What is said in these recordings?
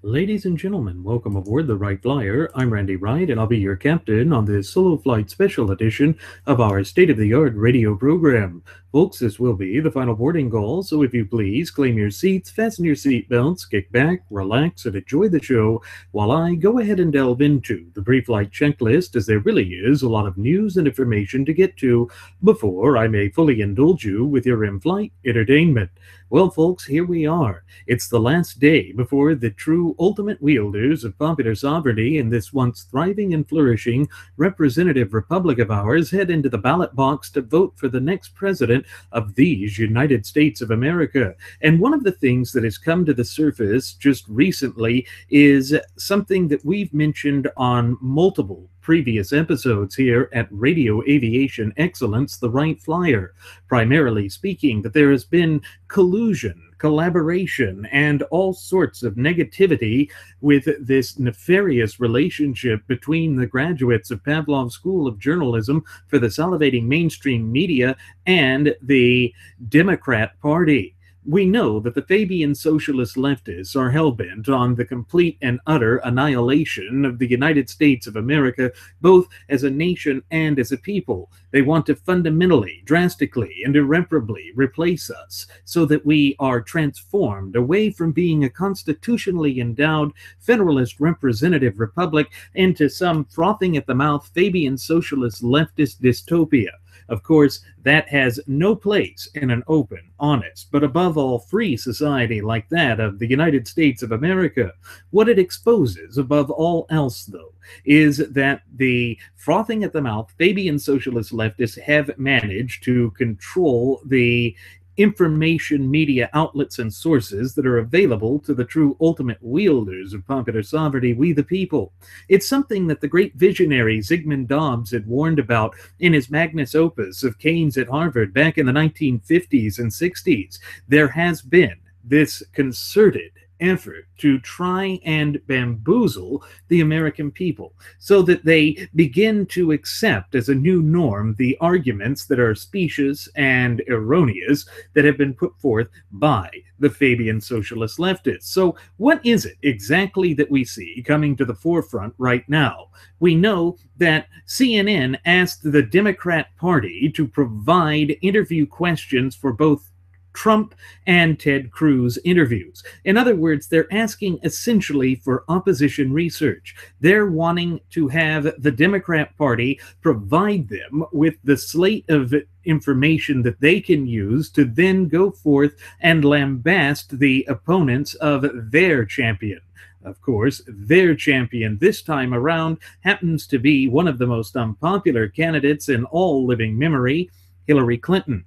Ladies and gentlemen, welcome aboard the Wright Flyer. I'm Randy Wright, and I'll be your captain on this solo flight special edition of our state-of-the-art radio program. Folks, this will be the final boarding call, so if you please, claim your seats, fasten your seatbelts, kick back, relax, and enjoy the show while I go ahead and delve into the pre-flight checklist, as there really is a lot of news and information to get to before I may fully indulge you with your in-flight entertainment. Well, folks, here we are. It's the last day before the true ultimate wielders of popular sovereignty in this once thriving and flourishing representative republic of ours head into the ballot box to vote for the next president of these United States of America. And one of the things that has come to the surface just recently is something that we've mentioned on multiple previous episodes here at Radio Aviation Excellence, the Wright Flyer. Primarily speaking, that there has been collusion, collaboration, and all sorts of negativity with this nefarious relationship between the graduates of Pavlov's School of Journalism for the salivating mainstream media and the Democrat Party. We know that the Fabian socialist leftists are hell-bent on the complete and utter annihilation of the United States of America, both as a nation and as a people. They want to fundamentally, drastically, and irreparably replace us so that we are transformed away from being a constitutionally endowed federalist representative republic into some frothing at the mouth Fabian socialist leftist dystopia. Of course, that has no place in an open, honest, but above all free society like that of the United States of America. What it exposes above all else, though, is that the frothing at the mouth Fabian socialist leftists have managed to control the information media outlets and sources that are available to the true ultimate wielders of popular sovereignty, we the people. It's something that the great visionary Zygmunt Dobbs had warned about in his magnus opus of Keynes at Harvard back in the 1950s and 60s. There has been this concerted effort to try and bamboozle the American people so that they begin to accept as a new norm the arguments that are specious and erroneous that have been put forth by the Fabian socialist leftists. So what is it exactly that we see coming to the forefront right now? We know that CNN asked the Democrat Party to provide interview questions for both Trump and Ted Cruz interviews. In other words, they're asking essentially for opposition research. They're wanting to have the Democrat Party provide them with the slate of information that they can use to then go forth and lambast the opponents of their champion. Of course, their champion this time around happens to be one of the most unpopular candidates in all living memory, Hillary Clinton.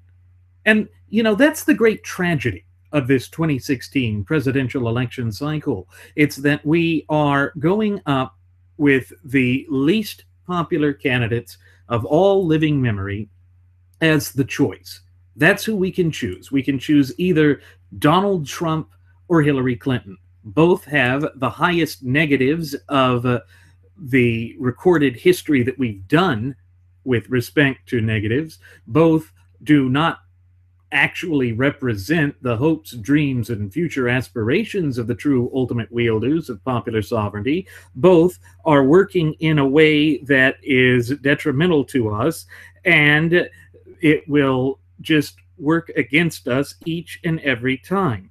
And, you know, that's the great tragedy of this 2016 presidential election cycle. It's that we are going up with the least popular candidates of all living memory as the choice. That's who we can choose. We can choose either Donald Trump or Hillary Clinton. Both have the highest negatives of the recorded history that we've done with respect to negatives. Both do not actually represent the hopes, dreams, and future aspirations of the true ultimate wielders of popular sovereignty. Both are working in a way that is detrimental to us, and it will just work against us each and every time.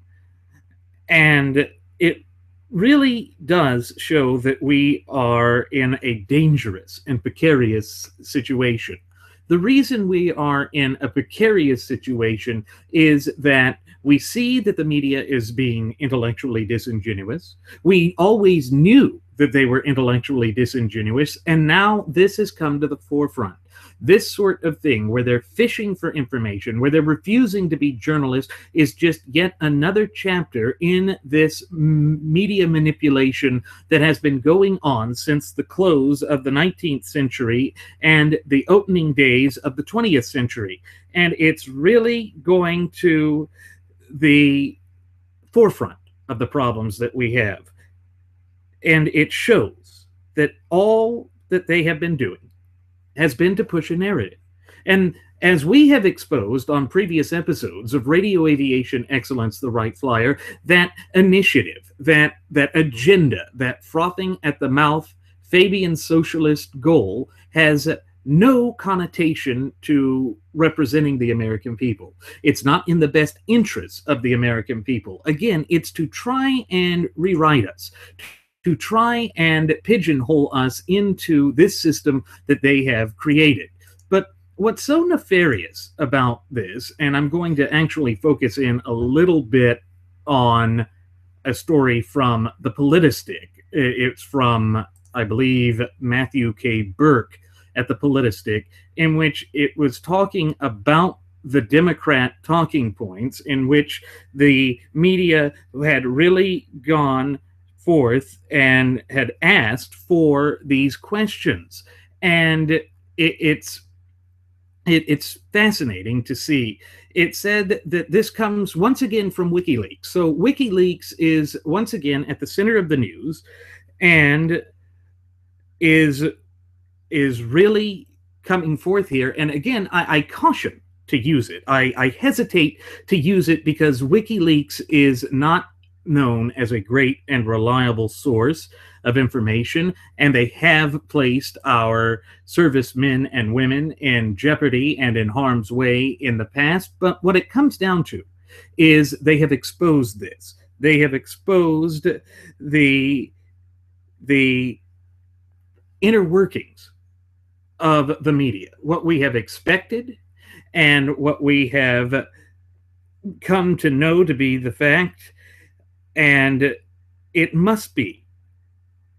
And it really does show that we are in a dangerous and precarious situation. The reason we are in a precarious situation is that we see that the media is being intellectually disingenuous. We always knew that they were intellectually disingenuous, and now this has come to the forefront. This sort of thing, where they're fishing for information, where they're refusing to be journalists, is just yet another chapter in this media manipulation that has been going on since the close of the 19th century and the opening days of the 20th century. And it's really going to the forefront of the problems that we have. And it shows that all that they have been doing has been to push a narrative. And as we have exposed on previous episodes of Radio Aviation Excellence, the Wright Flyer, that initiative, that agenda, that frothing at the mouth Fabian socialist goal has no connotation to representing the American people. It's not in the best interests of the American people. Again, it's to try and rewrite us, to try and pigeonhole us into this system that they have created. But what's so nefarious about this, and I'm going to actually focus in a little bit on a story from the Politistic. It's from, I believe, Matthew K. Burke at the Politistic, in which it was talking about the Democrat talking points, in which the media had really gone forth and had asked for these questions. And it's fascinating to see. It said that this comes once again from WikiLeaks. So WikiLeaks is once again at the center of the news and is really coming forth here. And again, I caution to use it. I hesitate to use it because WikiLeaks is not known as a great and reliable source of information, and they have placed our servicemen and women in jeopardy and in harm's way in the past. But what it comes down to is they have exposed this. They have exposed the inner workings of the media, what we have expected and what we have come to know to be the fact. And it must be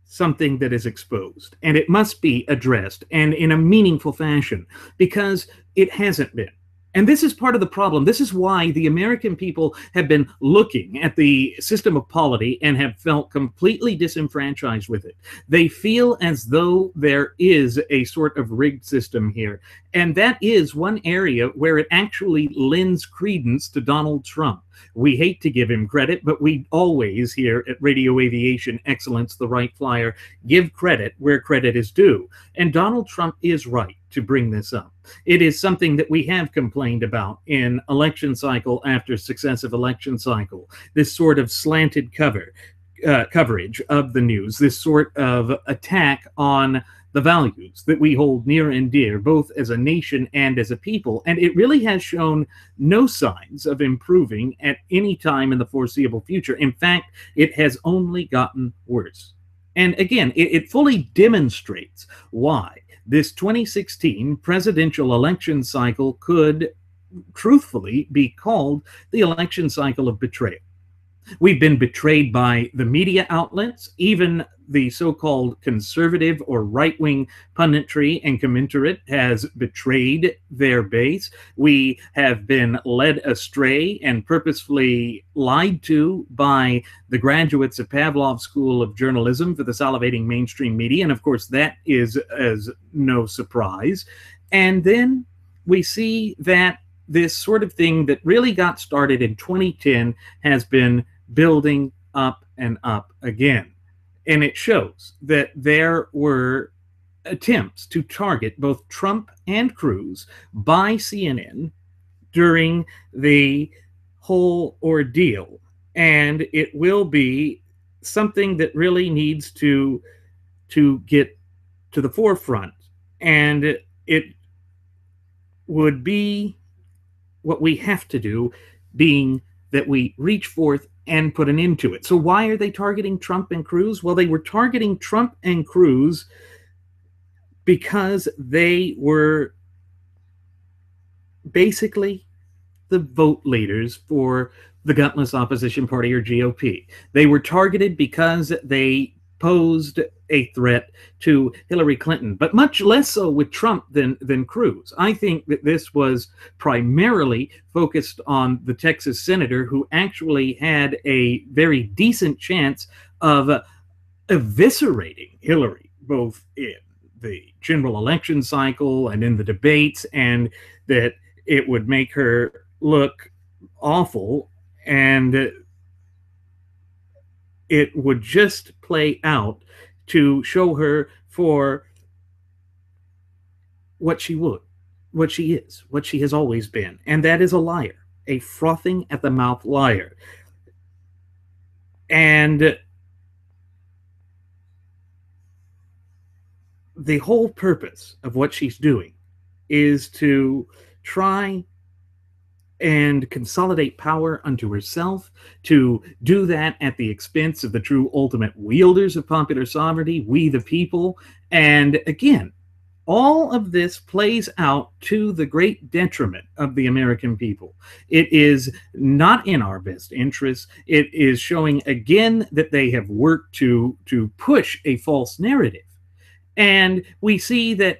something that is exposed, and it must be addressed, and in a meaningful fashion, because it hasn't been. And this is part of the problem. This is why the American people have been looking at the system of polity and have felt completely disenfranchised with it. They feel as though there is a sort of rigged system here. And that is one area where it actually lends credence to Donald Trump. We hate to give him credit, but we always here at Radio Aviation Excellence, the Wright Flyer, give credit where credit is due. And Donald Trump is right to bring this up. It is something that we have complained about in election cycle after successive election cycle, this sort of slanted coverage of the news, this sort of attack on the values that we hold near and dear, both as a nation and as a people. And it really has shown no signs of improving at any time in the foreseeable future. In fact, it has only gotten worse. And again, it fully demonstrates why this 2016 presidential election cycle could truthfully be called the election cycle of betrayal. We've been betrayed by the media outlets, even the so-called conservative or right-wing punditry and commensurate has betrayed their base. We have been led astray and purposefully lied to by the graduates of Pavlov's School of Journalism for the salivating mainstream media. And of course, that is as no surprise. And then we see that this sort of thing that really got started in 2010 has been building up and up again. And it shows that there were attempts to target both Trump and Cruz by CNN during the whole ordeal. And it will be something that really needs to get to the forefront. And it would be what we have to do, being that we reach forth and put an end to it. So why are they targeting Trump and Cruz? Well, they were targeting Trump and Cruz because they were basically the vote leaders for the gutless opposition party, or GOP. They were targeted because they posed a threat to Hillary Clinton, but much less so with Trump than Cruz. I think that this was primarily focused on the Texas senator who actually had a very decent chance of eviscerating Hillary, both in the general election cycle and in the debates, and that it would make her look awful, and it would just play out to show her for what she would, what she is, what she has always been, and that is a liar, a frothing at the mouth liar. And the whole purpose of what she's doing is to try and consolidate power unto herself, to do that at the expense of the true ultimate wielders of popular sovereignty, we the people. And again, all of this plays out to the great detriment of the American people. It is not in our best interest. It is showing again that they have worked to push a false narrative. And we see that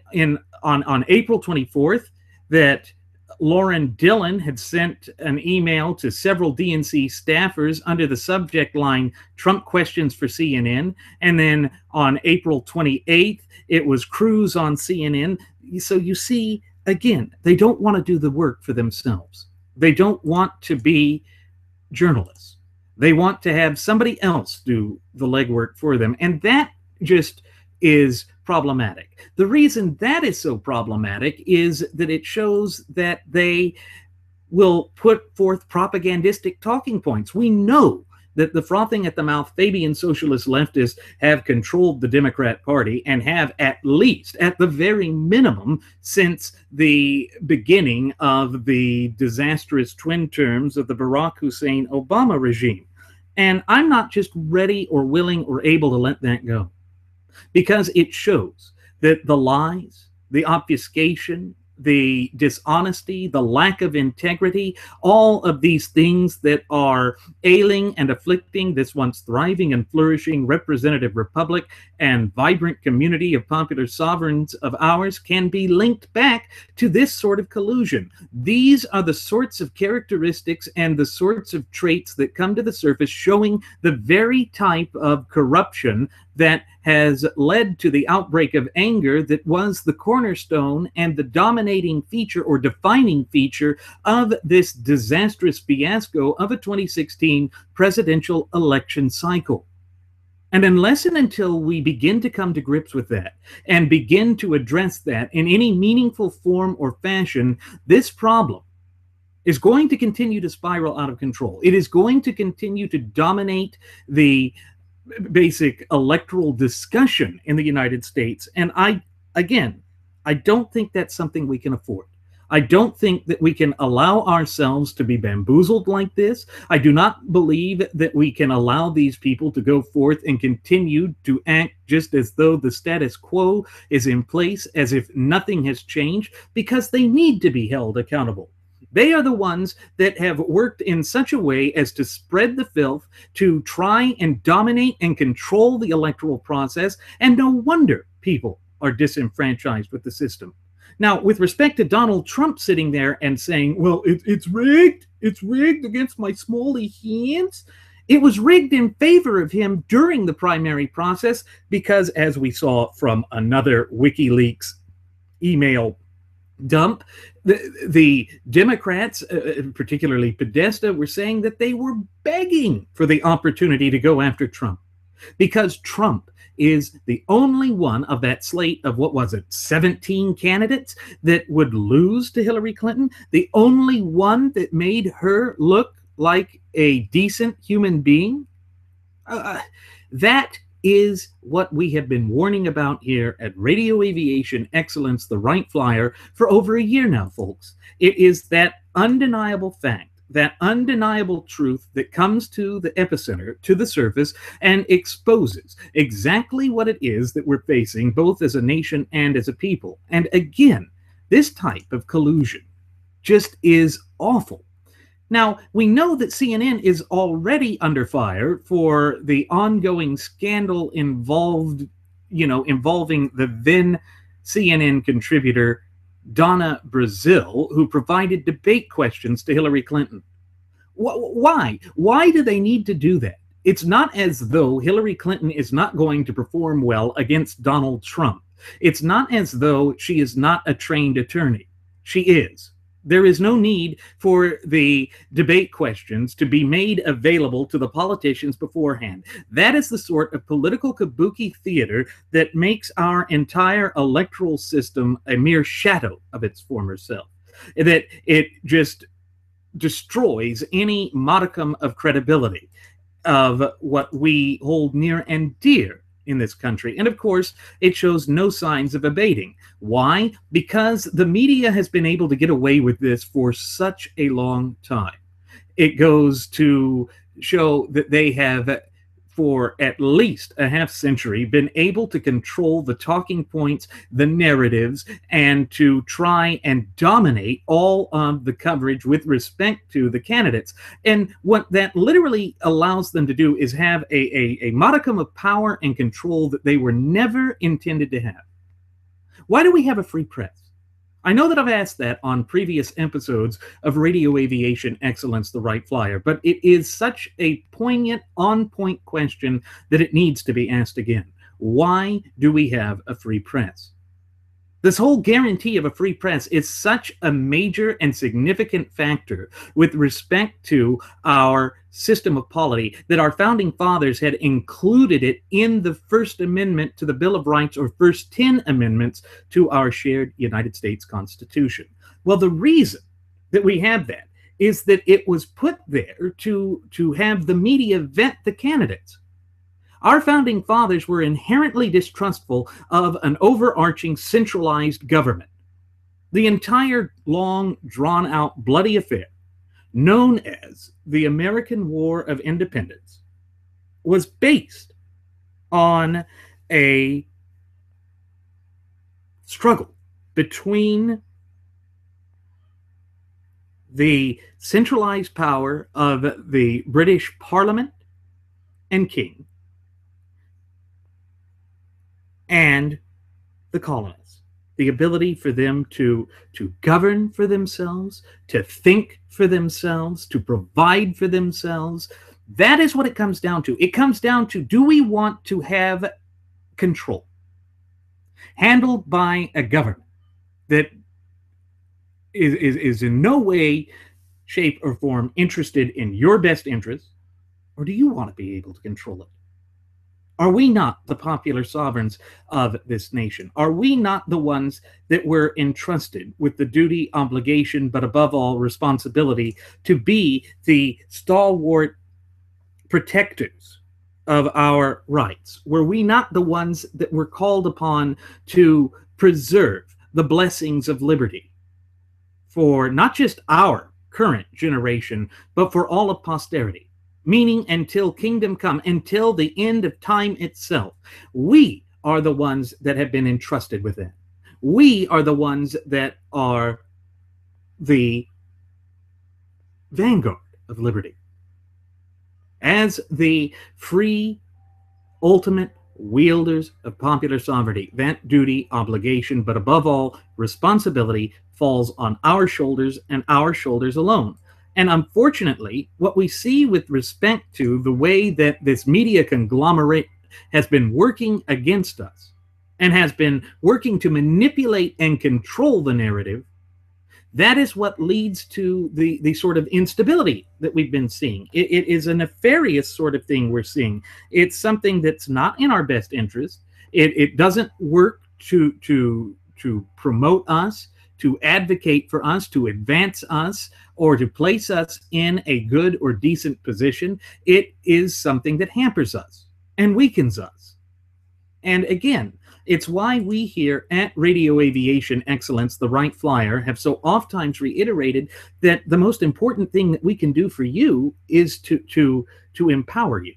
on April 24th that Lauren Dillon had sent an email to several DNC staffers under the subject line, Trump questions for CNN. And then on April 28th, it was Cruz on CNN. So you see, again, they don't want to do the work for themselves. They don't want to be journalists. They want to have somebody else do the legwork for them. And that just is problematic. The reason that is so problematic is that it shows that they will put forth propagandistic talking points. We know that the frothing at the mouth Fabian socialist leftists have controlled the Democrat Party and have at least, at the very minimum, since the beginning of the disastrous twin terms of the Barack Hussein Obama regime. And I'm not just ready or willing or able to let that go, because it shows that the lies, the obfuscation, the dishonesty, the lack of integrity, all of these things that are ailing and afflicting this once thriving and flourishing representative republic and vibrant community of popular sovereigns of ours can be linked back to this sort of collusion. These are the sorts of characteristics and the sorts of traits that come to the surface, showing the very type of corruption that has led to the outbreak of anger that was the cornerstone and the dominating feature or defining feature of this disastrous fiasco of a 2016 presidential election cycle. And unless and until we begin to come to grips with that and begin to address that in any meaningful form or fashion, this problem is going to continue to spiral out of control. It is going to continue to dominate the basic electoral discussion in the United States. And I don't think that's something we can afford. I don't think that we can allow ourselves to be bamboozled like this. I do not believe that we can allow these people to go forth and continue to act just as though the status quo is in place, as if nothing has changed, because they need to be held accountable. They are the ones that have worked in such a way as to spread the filth, to try and dominate and control the electoral process, and no wonder people are disenfranchised with the system. Now, with respect to Donald Trump sitting there and saying, well, it's rigged against my smally hands, it was rigged in favor of him during the primary process because, as we saw from another WikiLeaks email dump, the Democrats, particularly Podesta, were saying that they were begging for the opportunity to go after Trump because Trump is the only one of that slate of, 17 candidates that would lose to Hillary Clinton, the only one that made her look like a decent human being. That is what we have been warning about here at Radio Aviation Excellence, the Wright Flyer, for over a year now, folks. It is that undeniable fact, that undeniable truth that comes to the epicenter, to the surface, and exposes exactly what it is that we're facing, both as a nation and as a people. And again, this type of collusion just is awful. Now, we know that CNN is already under fire for the ongoing scandal involved involving the then CNN contributor Donna Brazile, who provided debate questions to Hillary Clinton. Why? Why do they need to do that? It's not as though Hillary Clinton is not going to perform well against Donald Trump. It's not as though she is not a trained attorney. She is. There is no need for the debate questions to be made available to the politicians beforehand. That is the sort of political kabuki theater that makes our entire electoral system a mere shadow of its former self. That it just destroys any modicum of credibility of what we hold near and dear in this country. And of course, it shows no signs of abating. Why? Because the media has been able to get away with this for such a long time. It goes to show that they have, for at least a half century, been able to control the talking points, the narratives, and to try and dominate all of the coverage with respect to the candidates. And what that literally allows them to do is have a modicum of power and control that they were never intended to have. Why do we have a free press? I know that I've asked that on previous episodes of Radio Aviation Excellence, the Wright Flyer, but it is such a poignant, on-point question that it needs to be asked again. Why do we have a free press? This whole guarantee of a free press is such a major and significant factor with respect to our system of polity that our founding fathers had included it in the First Amendment to the Bill of Rights, or first 10 amendments to our shared United States Constitution. Well, the reason that we have that is that it was put there to have the media vet the candidates. Our founding fathers were inherently distrustful of an overarching centralized government. The entire long, drawn-out, bloody affair, known as the American War of Independence, was based on a struggle between the centralized power of the British Parliament and King and the colonists, the ability for them to govern for themselves, to think for themselves, to provide for themselves. That is what it comes down to. It comes down to, do we want to have control handled by a government that is in no way, shape, or form interested in your best interests, or do you want to be able to control it? Are we not the popular sovereigns of this nation? Are we not the ones that were entrusted with the duty, obligation, but above all, responsibility to be the stalwart protectors of our rights? Were we not the ones that were called upon to preserve the blessings of liberty for not just our current generation, but for all of posterity? Meaning, until kingdom come, until the end of time itself, we are the ones that have been entrusted with it. We are the ones that are the vanguard of liberty. As the free, ultimate wielders of popular sovereignty, that duty, obligation, but above all, responsibility falls on our shoulders and our shoulders alone. And unfortunately, what we see with respect to the way that this media conglomerate has been working against us and has been working to manipulate and control the narrative, that is what leads to the sort of instability that we've been seeing. It is a nefarious sort of thing we're seeing. It's something that's not in our best interest. It doesn't work to promote us, to advocate for us, to advance us, or to place us in a good or decent position. It is something that hampers us and weakens us. And again, it's why we here at Radio Aviation Excellence, the Wright Flyer, have so oftentimes reiterated that the most important thing that we can do for you is to empower you,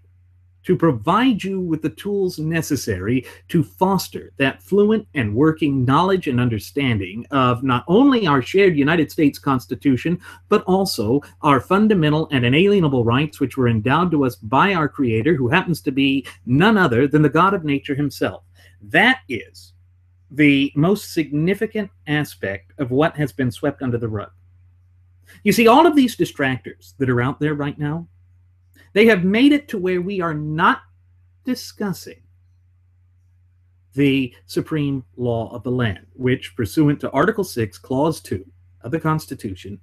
to provide you with the tools necessary to foster that fluent and working knowledge and understanding of not only our shared United States Constitution, but also our fundamental and inalienable rights, which were endowed to us by our Creator, who happens to be none other than the God of nature himself. That is the most significant aspect of what has been swept under the rug. You see, all of these distractors that are out there right now, they have made it to where we are not discussing the supreme law of the land, which, pursuant to Article 6, Clause 2 of the Constitution,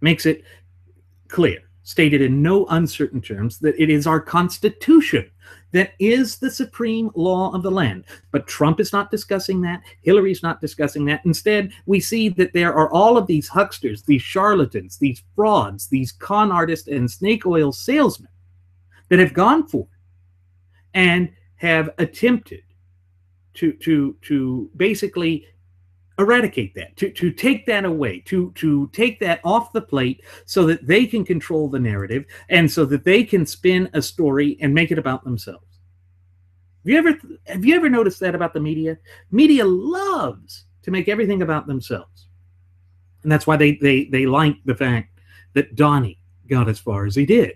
makes it clear, stated in no uncertain terms, that it is our Constitution that is the supreme law of the land. But Trump is not discussing that. Hillary's not discussing that. Instead, we see that there are all of these hucksters, these charlatans, these frauds, these con artists and snake oil salesmen that have gone forth and have attempted to basically eradicate that, to take that away, to take that off the plate so that they can control the narrative and so that they can spin a story and make it about themselves. Have you ever noticed that about the media? Media loves to make everything about themselves. And that's why they like the fact that Donnie got as far as he did.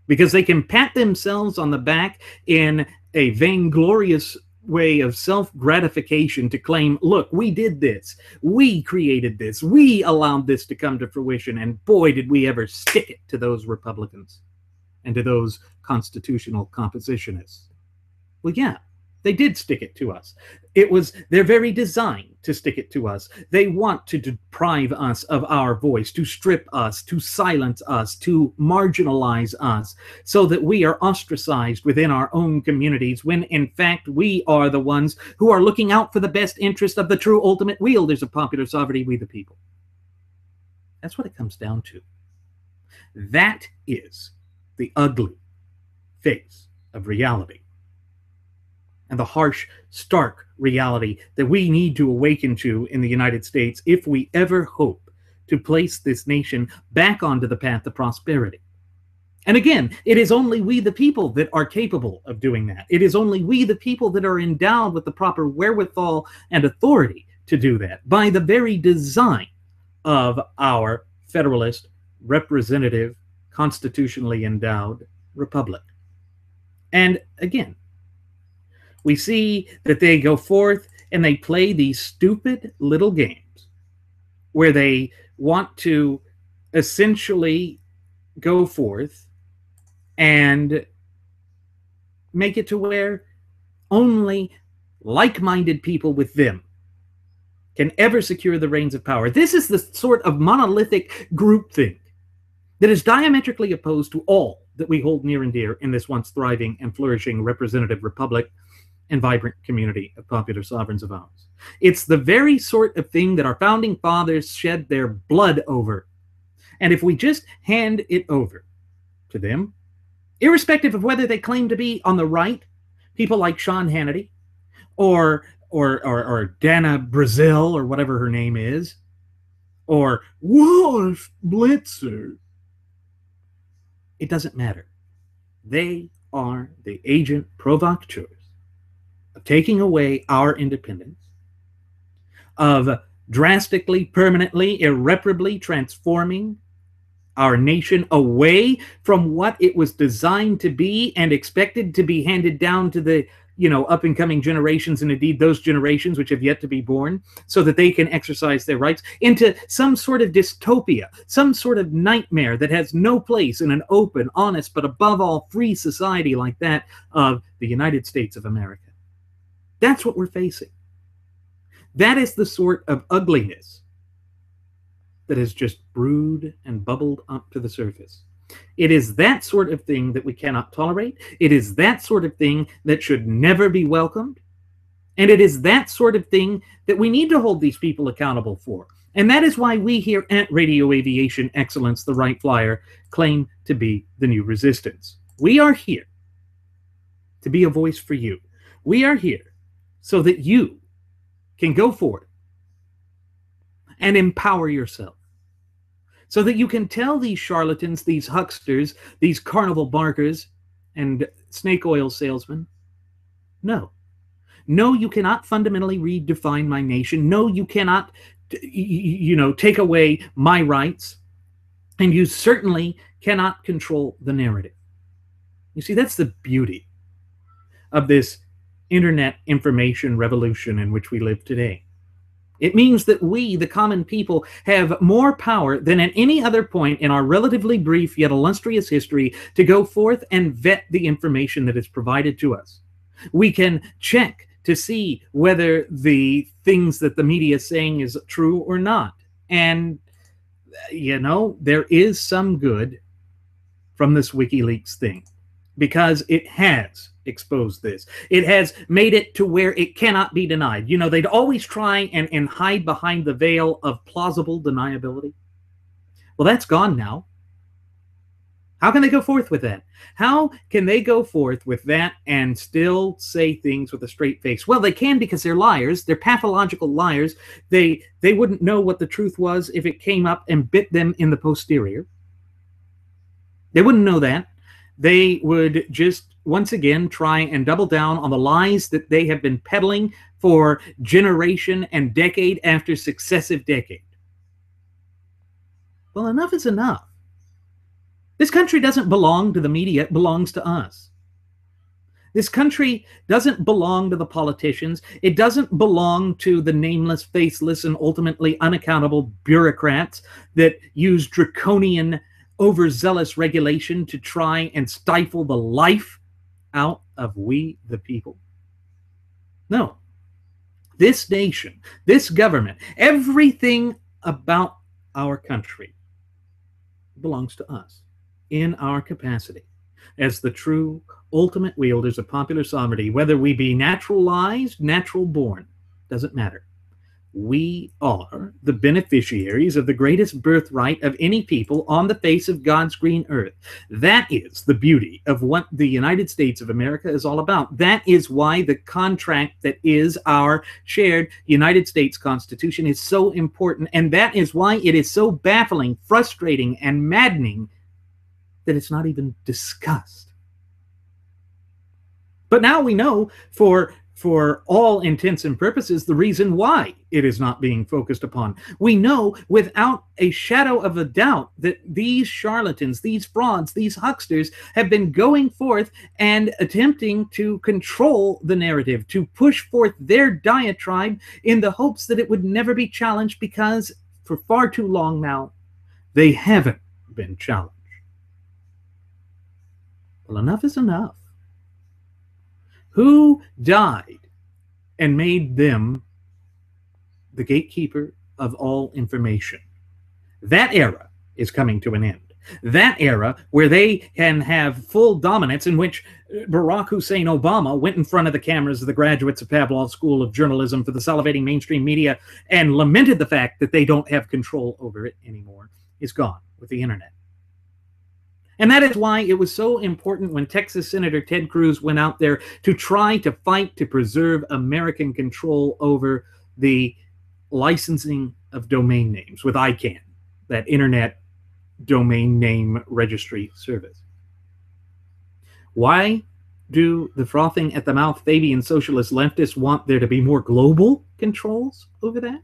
Because they can pat themselves on the back in a vainglorious way of self-gratification to claim, look, we did this, we created this, we allowed this to come to fruition, and boy, did we ever stick it to those Republicans and to those constitutional compositionists. Well, yeah, they did stick it to us. It was their very design to stick it to us. They want to deprive us of our voice, to strip us, to silence us, to marginalize us, so that we are ostracized within our own communities, when in fact we are the ones who are looking out for the best interest of the true ultimate wielders of popular sovereignty, we the people. That's what it comes down to. That is the ugly face of reality, and the harsh, stark reality that we need to awaken to in the United States if we ever hope to place this nation back onto the path of prosperity. And again, it is only we the people that are capable of doing that. It is only we the people that are endowed with the proper wherewithal and authority to do that by the very design of our federalist, representative, constitutionally endowed republic. And again, we see that they go forth and they play these stupid little games where they want to essentially go forth and make it to where only like-minded people with them can ever secure the reins of power. This is the sort of monolithic groupthink that is diametrically opposed to all that we hold near and dear in this once thriving and flourishing representative republic and vibrant community of popular sovereigns of ours. It's the very sort of thing that our founding fathers shed their blood over. And if we just hand it over to them, irrespective of whether they claim to be on the right, people like Sean Hannity or Dana Brazil or whatever her name is, or Wallace Blitzer, it doesn't matter. They are the agent provocateurs of taking away our independence, of drastically, permanently, irreparably transforming our nation away from what it was designed to be and expected to be handed down to the up and coming generations, and indeed those generations which have yet to be born, so that they can exercise their rights, into some sort of dystopia, some sort of nightmare that has no place in an open, honest, but above all free society like that of the United States of America. That's what we're facing. That is the sort of ugliness that has just brewed and bubbled up to the surface. It is that sort of thing that we cannot tolerate. It is that sort of thing that should never be welcomed. And it is that sort of thing that we need to hold these people accountable for. And that is why we here at Radio Aviation Excellence, the Wright Flyer, claim to be the new resistance. We are here to be a voice for you. We are here so that you can go forth and empower yourself, so that you can tell these charlatans, these hucksters, these carnival barkers and snake oil salesmen, no, you cannot fundamentally redefine my nation. No, you cannot, take away my rights, and you certainly cannot control the narrative. You see, that's the beauty of this internet information revolution in which we live today. It means that we, the common people, have more power than at any other point in our relatively brief yet illustrious history to go forth and vet the information that is provided to us. We can check to see whether the things that the media is saying is true or not. And, there is some good from this WikiLeaks thing, because it has exposed this. It has made it to where it cannot be denied. They'd always try and hide behind the veil of plausible deniability. Well, that's gone now. How can they go forth with that? How can they go forth with that and still say things with a straight face? Well, they can, because they're liars. They're pathological liars. They wouldn't know what the truth was if it came up and bit them in the posterior. They wouldn't know that. They would just, once again, try and double down on the lies that they have been peddling for generation and decade after successive decade. Well, enough is enough. This country doesn't belong to the media. It belongs to us. This country doesn't belong to the politicians. It doesn't belong to the nameless, faceless, and ultimately unaccountable bureaucrats that use draconian, overzealous regulation to try and stifle the life out of we the people. No. This nation, this government, everything about our country belongs to us in our capacity as the true ultimate wielders of popular sovereignty, whether we be naturalized, natural born, doesn't matter. We are the beneficiaries of the greatest birthright of any people on the face of God's green earth. That is the beauty of what the United States of America is all about. That is why the contract that is our shared United States Constitution is so important, and that is why it is so baffling, frustrating, and maddening that it's not even discussed. But now we know, for all intents and purposes, the reason why it is not being focused upon. We know without a shadow of a doubt that these charlatans, these frauds, these hucksters have been going forth and attempting to control the narrative, to push forth their diatribe in the hopes that it would never be challenged, because for far too long now, they haven't been challenged. Well, enough is enough. Who died and made them the gatekeeper of all information? That era is coming to an end. That era where they can have full dominance, in which Barack Hussein Obama went in front of the cameras of the graduates of Pavlov School of Journalism for the salivating mainstream media and lamented the fact that they don't have control over it anymore, is gone with the internet. And that is why it was so important when Texas Senator Ted Cruz went out there to try to fight to preserve American control over the licensing of domain names with ICANN, that Internet Domain Name Registry Service. Why do the frothing at the mouth Fabian socialist leftists want there to be more global controls over that?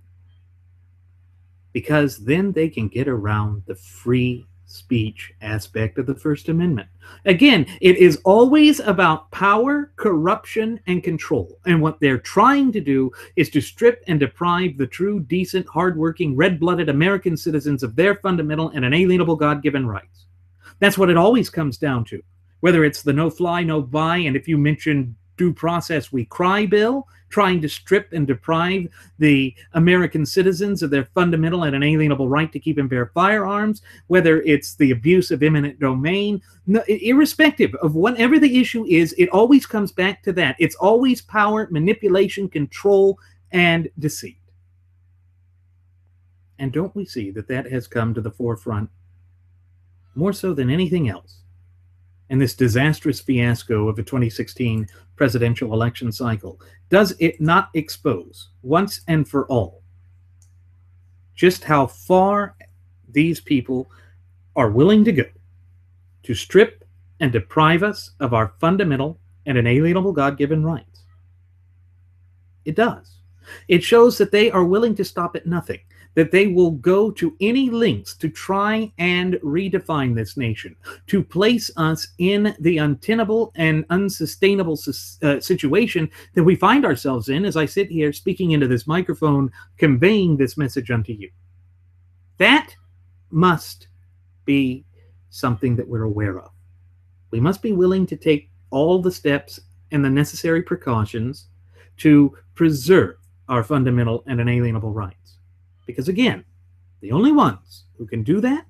Because then they can get around the free speech aspect of the First Amendment. Again, it is always about power, corruption, and control. And what they're trying to do is to strip and deprive the true, decent, hardworking, red-blooded American citizens of their fundamental and inalienable God-given rights. That's what it always comes down to. Whether it's the no-fly, no-buy, and if you mention due process, we cry bill, trying to strip and deprive the American citizens of their fundamental and inalienable right to keep and bear firearms, whether it's the abuse of eminent domain, irrespective of whatever the issue is, it always comes back to that. It's always power, manipulation, control, and deceit. And don't we see that that has come to the forefront more so than anything else in this disastrous fiasco of the 2016 presidential election cycle? Does it not expose once and for all just how far these people are willing to go to strip and deprive us of our fundamental and inalienable God-given rights? It does. It shows that they are willing to stop at nothing. that they will go to any lengths to try and redefine this nation, to place us in the untenable and unsustainable situation that we find ourselves in as I sit here speaking into this microphone, conveying this message unto you. That must be something that we're aware of. We must be willing to take all the steps and the necessary precautions to preserve our fundamental and inalienable rights. Because again, the only ones who can do that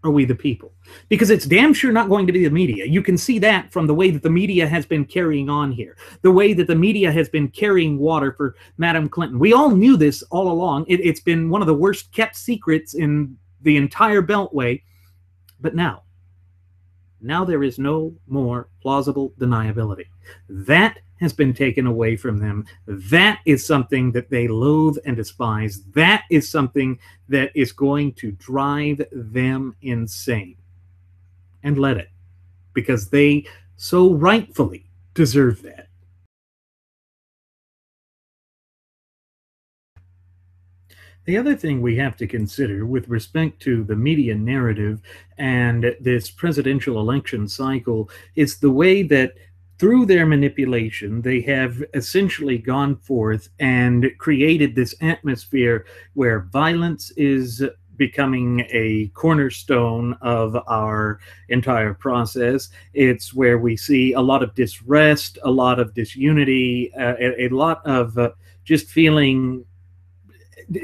are we the people. Because it's damn sure not going to be the media. You can see that from the way that the media has been carrying on here, the way that the media has been carrying water for Madam Clinton. We all knew this all along. It's been one of the worst kept secrets in the entire Beltway. But now there is no more plausible deniability. That has been taken away from them. That is something that they loathe and despise. That is something that is going to drive them insane. And let it, because they so rightfully deserve that. The other thing we have to consider with respect to the media narrative and this presidential election cycle is the way that through their manipulation, they have essentially gone forth and created this atmosphere where violence is becoming a cornerstone of our entire process. It's where we see a lot of disrest, a lot of disunity, a lot of just feeling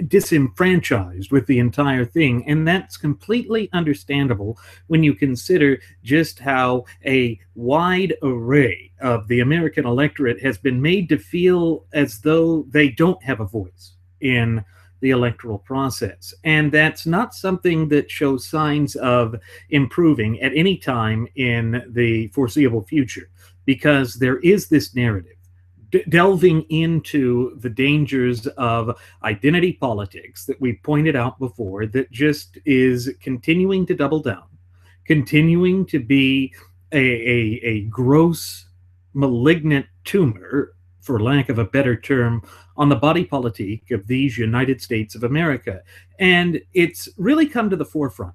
disenfranchised with the entire thing. And that's completely understandable when you consider just how a wide array of the American electorate has been made to feel as though they don't have a voice in the electoral process. And that's not something that shows signs of improving at any time in the foreseeable future, because there is this narrative delving into the dangers of identity politics that we pointed out before, that just is continuing to double down, continuing to be a gross, malignant tumor, for lack of a better term, on the body politic of these United States of America. And it's really come to the forefront.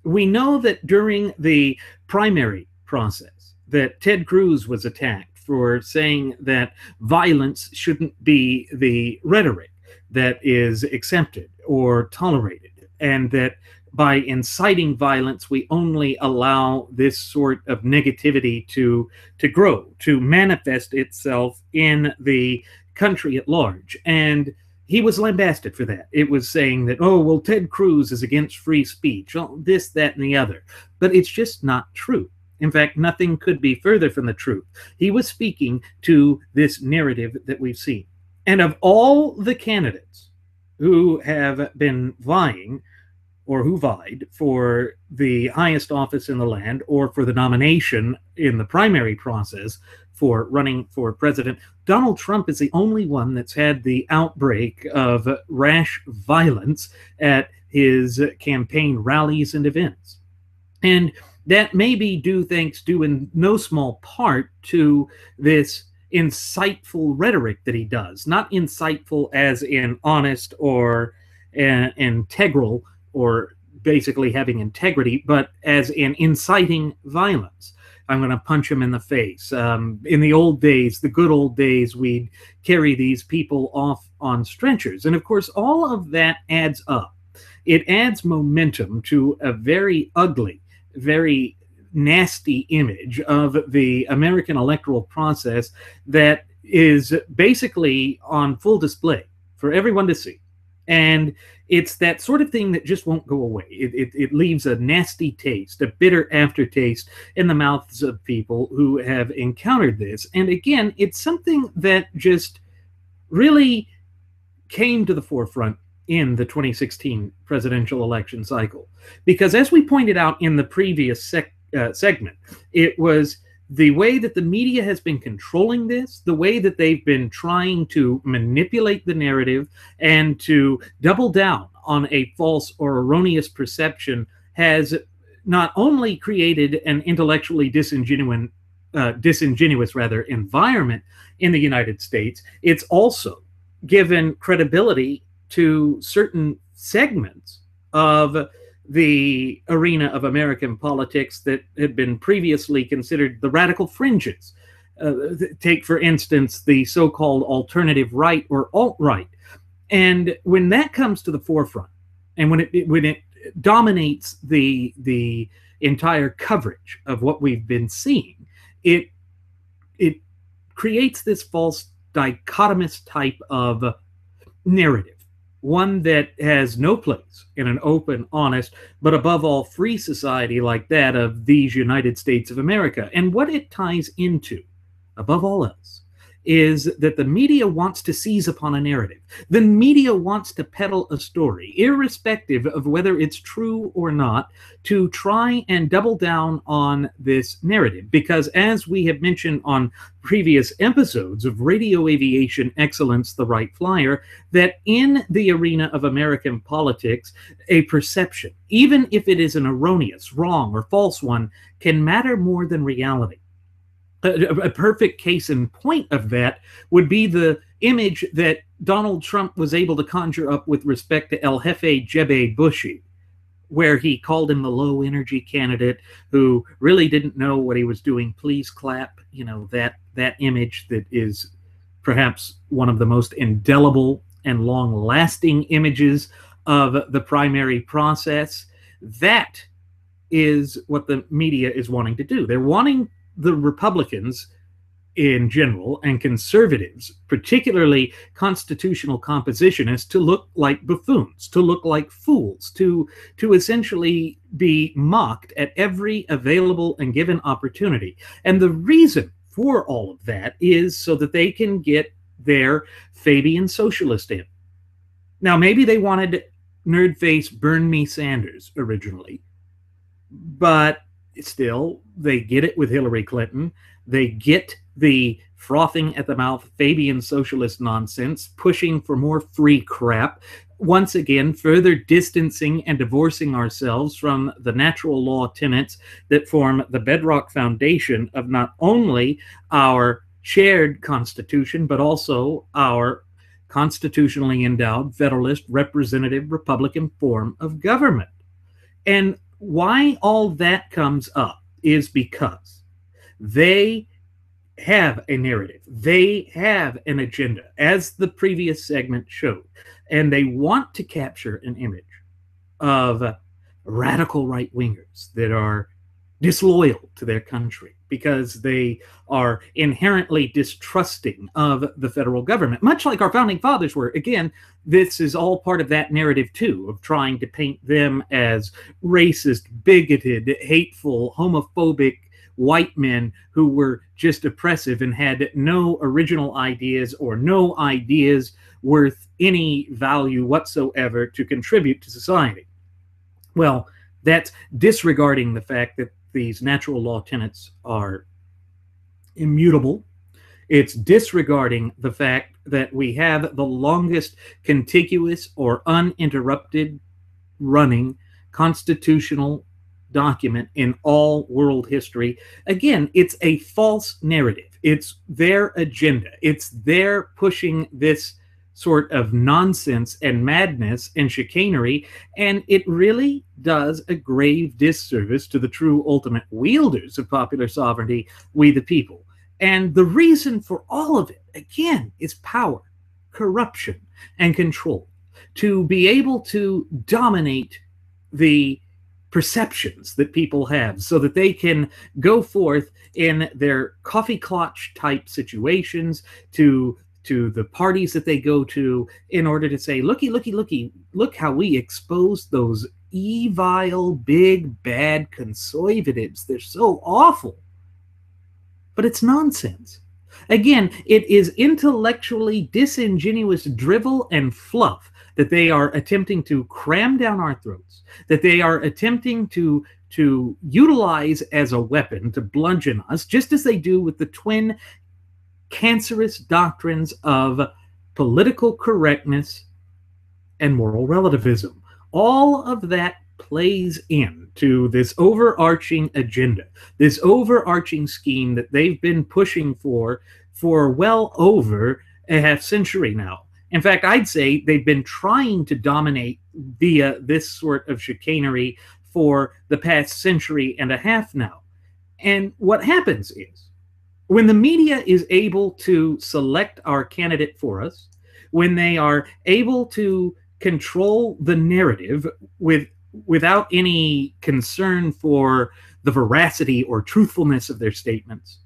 We know that during the primary process that Ted Cruz was attacked for saying that violence shouldn't be the rhetoric that is accepted or tolerated, and that by inciting violence, we only allow this sort of negativity to grow, to manifest itself in the country at large. And he was lambasted for that. It was saying that, oh, well, Ted Cruz is against free speech, oh, this, that, and the other. But it's just not true. In fact, nothing could be further from the truth. He was speaking to this narrative that we've seen. And of all the candidates who have been vying, or who vied for the highest office in the land, or for the nomination in the primary process for running for president, Donald Trump is the only one that's had the outbreak of rash violence at his campaign rallies and events. And that may be due in no small part to this insightful rhetoric that he does. Not insightful as in honest or integral, or basically having integrity, but as in inciting violence. I'm going to punch him in the face. In the old days, the good old days, we'd carry these people off on stretchers. And of course, all of that adds up. It adds momentum to a very ugly, very nasty image of the American electoral process that is basically on full display for everyone to see. And it's that sort of thing that just won't go away. It leaves a nasty taste, a bitter aftertaste in the mouths of people who have encountered this. And again, it's something that just really came to the forefront in the 2016 presidential election cycle. Because as we pointed out in the previous segment, it was the way that the media has been controlling this, the way that they've been trying to manipulate the narrative and to double down on a false or erroneous perception, has not only created an intellectually disingenuous environment in the United States, it's also given credibility to certain segments of the arena of American politics that had been previously considered the radical fringes. Take, for instance, the so-called alternative right or alt-right. And when that comes to the forefront, and when it dominates the entire coverage of what we've been seeing, it creates this false dichotomous type of narrative, one that has no place in an open, honest, but above all free society like that of these United States of America. And what it ties into, above all else, is that the media wants to seize upon a narrative. The media wants to peddle a story, irrespective of whether it's true or not, to try and double down on this narrative. Because as we have mentioned on previous episodes of Radio Aviation Excellence, the Wright Flyer, that in the arena of American politics, a perception, even if it is an erroneous, wrong, or false one, can matter more than reality. A perfect case in point of that would be the image that Donald Trump was able to conjure up with respect to El Jefe Jebe Bushi, where he called him the low energy candidate who really didn't know what he was doing. Please clap. You know, that image that is perhaps one of the most indelible and long lasting images of the primary process. That is what the media is wanting to do. They're wanting the Republicans in general and conservatives, particularly constitutional compositionists, to look like buffoons, to look like fools, to essentially be mocked at every available and given opportunity. And the reason for all of that is so that they can get their Fabian socialist in. Now, maybe they wanted nerd face burn me Sanders originally, but still, they get it with Hillary Clinton. They get the frothing at the mouth Fabian socialist nonsense, pushing for more free crap, once again further distancing and divorcing ourselves from the natural law tenets that form the bedrock foundation of not only our shared Constitution, but also our constitutionally endowed Federalist representative Republican form of government. And why all that comes up is because they have a narrative. They have an agenda, as the previous segment showed, and they want to capture an image of radical right-wingers that are disloyal to their country because they are inherently distrusting of the federal government, much like our founding fathers were. Again, this is all part of that narrative, too, of trying to paint them as racist, bigoted, hateful, homophobic white men who were just oppressive and had no original ideas or no ideas worth any value whatsoever to contribute to society. Well, that's disregarding the fact that these natural law tenets are immutable. It's disregarding the fact that we have the longest contiguous or uninterrupted running constitutional document in all world history. Again, it's a false narrative. It's their agenda. It's their pushing this sort of nonsense and madness and chicanery, and it really does a grave disservice to the true ultimate wielders of popular sovereignty, we the people. And the reason for all of it, again, is power, corruption, and control. To be able to dominate the perceptions that people have so that they can go forth in their coffee clutch type situations to the parties that they go to in order to say, looky, looky, looky, look how we expose those evil, big, bad conservatives. They're so awful. But it's nonsense. Again, it is intellectually disingenuous drivel and fluff that they are attempting to cram down our throats, that they are attempting to utilize as a weapon to bludgeon us, just as they do with the twin cancerous doctrines of political correctness and moral relativism. All of that plays into this overarching agenda, this overarching scheme that they've been pushing for well over a half century now. In fact, I'd say they've been trying to dominate via this sort of chicanery for the past century and a half now. And what happens is, when the media is able to select our candidate for us, when they are able to control the narrative without any concern for the veracity or truthfulness of their statements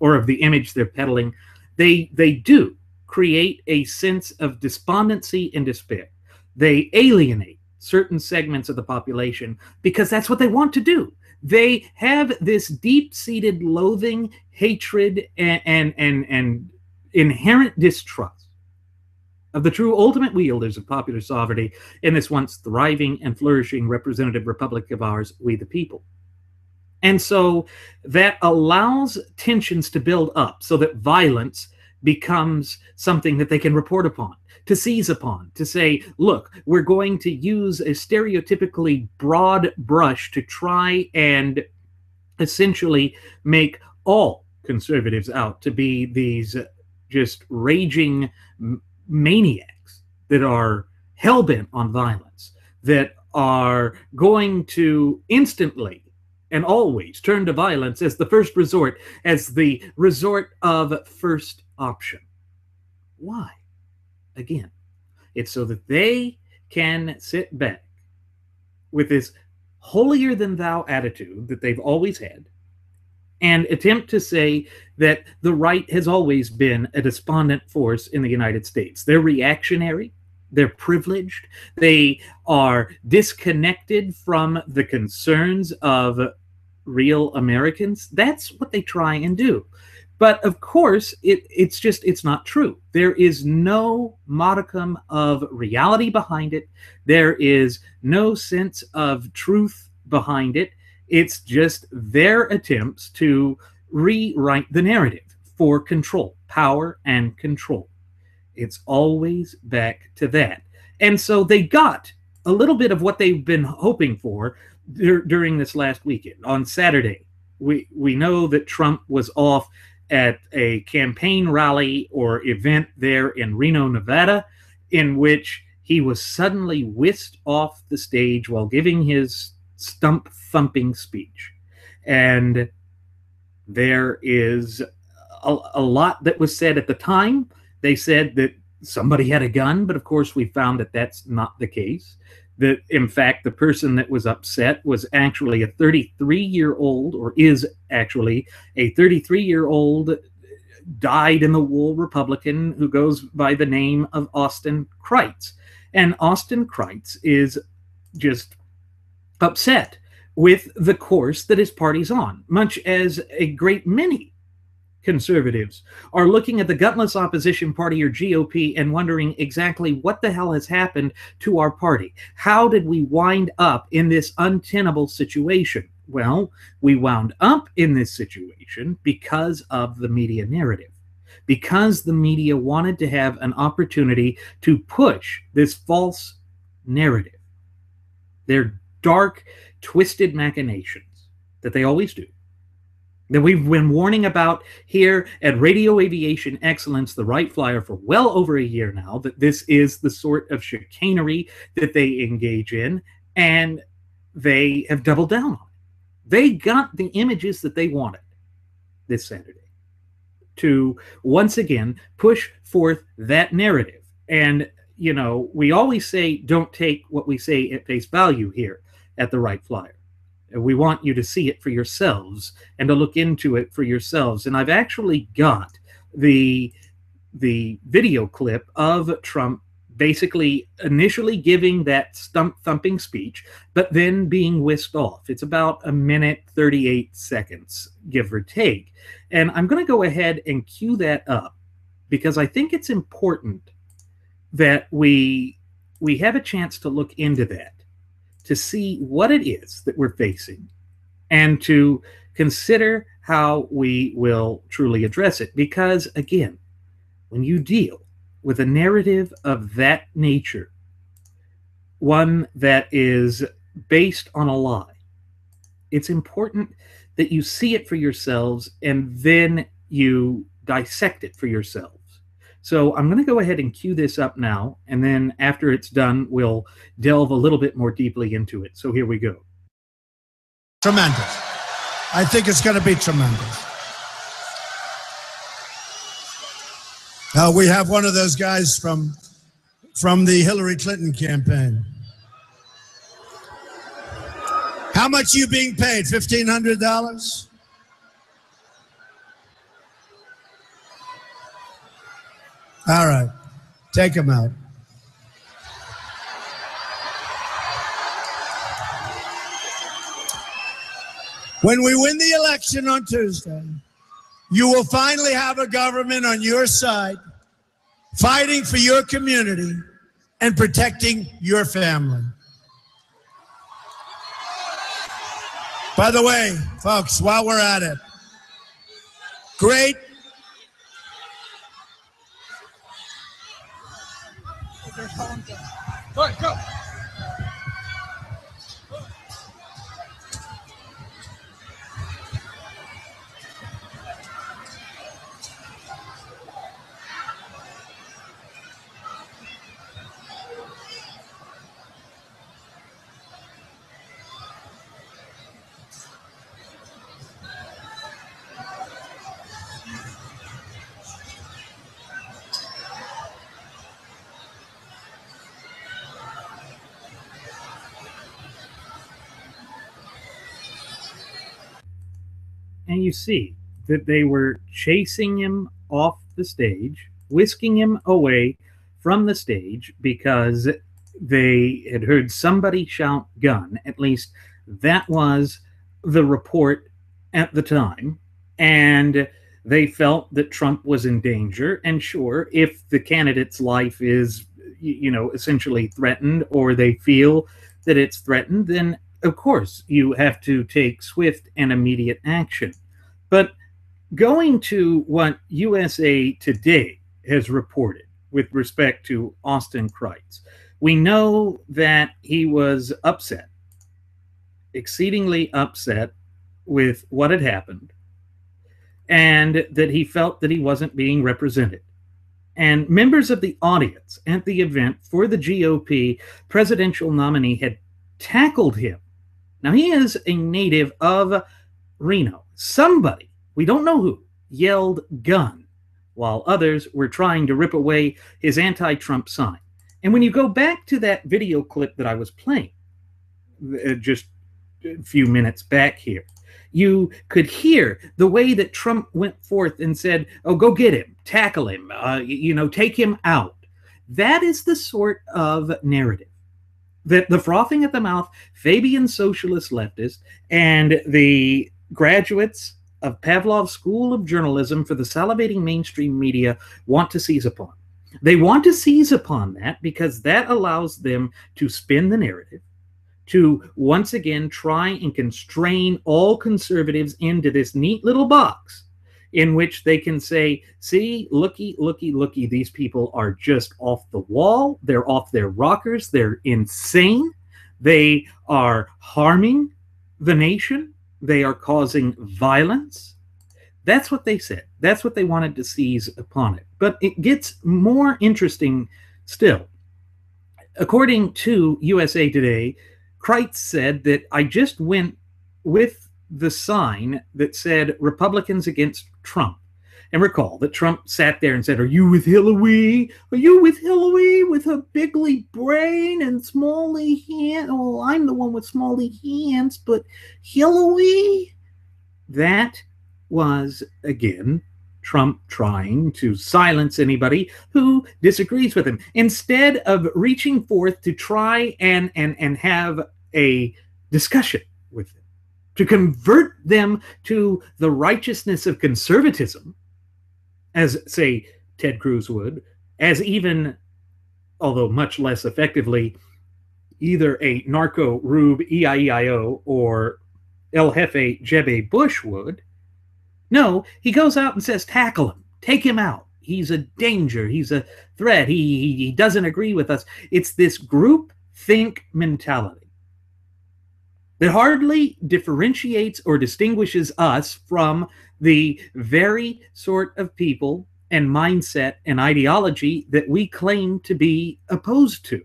or of the image they're peddling, they do create a sense of despondency and despair. They alienate certain segments of the population because that's what they want to do. They have this deep-seated loathing, hatred, and inherent distrust of the true ultimate wielders of popular sovereignty in this once thriving and flourishing representative republic of ours, we the people. And so that allows tensions to build up so that violence becomes something that they can report upon, to seize upon, to say, look, we're going to use a stereotypically broad brush to try and essentially make all conservatives out to be these just raging maniacs that are hell-bent on violence, that are going to instantly and always turn to violence as the first resort, as the resort of first option. Why? Again, it's so that they can sit back with this holier-than-thou attitude that they've always had and attempt to say that the right has always been a despondent force in the United States. They're reactionary, they're privileged, they are disconnected from the concerns of real Americans. That's what they try and do. But of course, it's not true. There is no modicum of reality behind it. There is no sense of truth behind it. It's just their attempts to rewrite the narrative for control, power and control. It's always back to that. And so they got a little bit of what they've been hoping for during this last weekend. On Saturday, we know that Trump was off at a campaign rally or event there in Reno, Nevada, in which he was suddenly whisked off the stage while giving his stump-thumping speech. And there is a lot that was said at the time. They said that somebody had a gun, but of course we found that that's not the case. That, in fact, the person that was upset was actually a 33-year-old, or is actually a 33-year-old dyed-in-the-wool Republican who goes by the name of Austin Kreitz. And Austin Kreitz is just upset with the course that his party's on, much as a great many conservatives are looking at the gutless opposition party, or GOP, and wondering exactly what the hell has happened to our party. How did we wind up in this untenable situation? Well, we wound up in this situation because of the media narrative, because the media wanted to have an opportunity to push this false narrative, their dark, twisted machinations that they always do, that we've been warning about here at Radio Aviation Excellence, the Wright Flyer, for well over a year now, that this is the sort of chicanery that they engage in, and they have doubled down on it. They got the images that they wanted this Saturday to once again push forth that narrative. And, you know, we always say don't take what we say at face value here at the Wright Flyer. We want you to see it for yourselves and to look into it for yourselves. And I've actually got the video clip of Trump basically initially giving that stump-thumping speech, but then being whisked off. It's about 1:38, give or take. And I'm going to go ahead and cue that up because I think it's important that we have a chance to look into that, to see what it is that we're facing, and to consider how we will truly address it. Because, again, when you deal with a narrative of that nature, one that is based on a lie, it's important that you see it for yourselves and then you dissect it for yourselves So I'm going to go ahead and cue this up now, and then after it's done, we'll delve a little bit more deeply into it. So here we go. Tremendous. I think it's going to be tremendous. We have one of those guys from the Hillary Clinton campaign. How much are you being paid? $1,500? All right. Take him out. When we win the election on Tuesday, you will finally have a government on your side, fighting for your community and protecting your family. By the way, folks, while we're at it, great. All right, go. And you see that they were chasing him off the stage, whisking him away from the stage because they had heard somebody shout gun. At least that was the report at the time. And they felt that Trump was in danger. And sure, if the candidate's life is, essentially threatened, or they feel that it's threatened, then of course you have to take swift and immediate action. But going to what USA Today has reported with respect to Austin Kreitz, we know that he was upset, exceedingly upset with what had happened, and that he felt that he wasn't being represented. And members of the audience at the event for the GOP presidential nominee had tackled him. Now, he is a native of Reno. Somebody, we don't know who, yelled gun, while others were trying to rip away his anti-Trump sign. And when you go back to that video clip that I was playing just a few minutes back here, you could hear the way that Trump went forth and said, oh, go get him, tackle him, take him out. That is the sort of narrative that the frothing at the mouth Fabian socialist leftist and the graduates of Pavlov's School of Journalism for the salivating mainstream media want to seize upon. They want to seize upon that because that allows them to spin the narrative, to once again try and constrain all conservatives into this neat little box in which they can say, see, looky, these people are just off the wall. They're off their rockers. They're insane. They are harming the nation. They are causing violence. That's what they said. That's what they wanted to seize upon it. But it gets more interesting still. According to USA Today, Kreitz said that I just went with the sign that said Republicans against Trump. And recall that Trump sat there and said, are you with Hillary? Are you with Hillary with her bigly brain and smally hands? Oh, I'm the one with smally hands, but Hillary? That was, again, Trump trying to silence anybody who disagrees with him. Instead of reaching forth to try and have a discussion with them, to convert them to the righteousness of conservatism, as, say, Ted Cruz would, as even, although much less effectively, either a narco Rube EIEIO or El Jefe Jeb Bush would. No, he goes out and says, tackle him, take him out. He's a danger. He's a threat. He doesn't agree with us. It's this group think mentality that hardly differentiates or distinguishes us from the very sort of people and mindset and ideology that we claim to be opposed to.